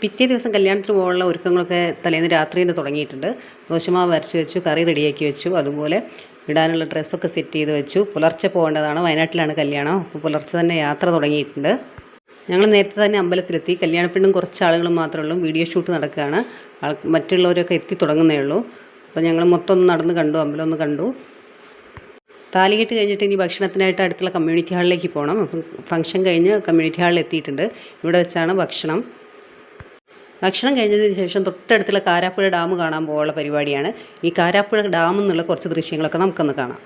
പിറ്റേ ദിവസം കല്യാണത്തിന് പോകാനുള്ള ഒരുക്കങ്ങളൊക്കെ തലേന്ന് രാത്രി തന്നെ തുടങ്ങിയിട്ടുണ്ട്. ദോശമാവ് അരച്ച് വെച്ചു, കറി റെഡിയാക്കി വെച്ചു, അതുപോലെ ഇടാനുള്ള ഡ്രസ്സൊക്കെ സെറ്റ് ചെയ്ത് വെച്ചു. പുലർച്ചെ പോകേണ്ടതാണ്, വയനാട്ടിലാണ് കല്യാണം. അപ്പോൾ പുലർച്ചെ തന്നെ യാത്ര തുടങ്ങിയിട്ടുണ്ട്. ഞങ്ങൾ നേരത്തെ തന്നെ അമ്പലത്തിലെത്തി. കല്യാണപ്പെണ്ണും കുറച്ച് ആളുകളും മാത്രമേ ഉള്ളൂ. വീഡിയോ ഷൂട്ട് നടക്കുകയാണ്. മറ്റുള്ളവരൊക്കെ എത്തി തുടങ്ങുന്നേ ഉള്ളൂ. അപ്പോൾ ഞങ്ങൾ മൊത്തം ഒന്ന് നടന്ന് കണ്ടു, അമ്പലം ഒന്ന് കണ്ടു. താലികെട്ട് കഴിഞ്ഞിട്ട് ഇനി ഭക്ഷണത്തിനായിട്ട് അടുത്തുള്ള കമ്മ്യൂണിറ്റി ഹാളിലേക്ക് പോകണം. അപ്പം ഫംഗ്ഷൻ കഴിഞ്ഞ് കമ്മ്യൂണിറ്റി ഹാളിൽ എത്തിയിട്ടുണ്ട്. ഇവിടെ വെച്ചാണ് ഭക്ഷണം കഴിഞ്ഞതിന് ശേഷം തൊട്ടടുത്തുള്ള കാരാപ്പുഴ ഡാം കാണാൻ പോകാനുള്ള പരിപാടിയാണ്. ഈ കാരാപ്പുഴ ഡാമിൽ നിന്നുള്ള കുറച്ച് ദൃശ്യങ്ങളൊക്കെ നമുക്കൊന്ന് കാണാം.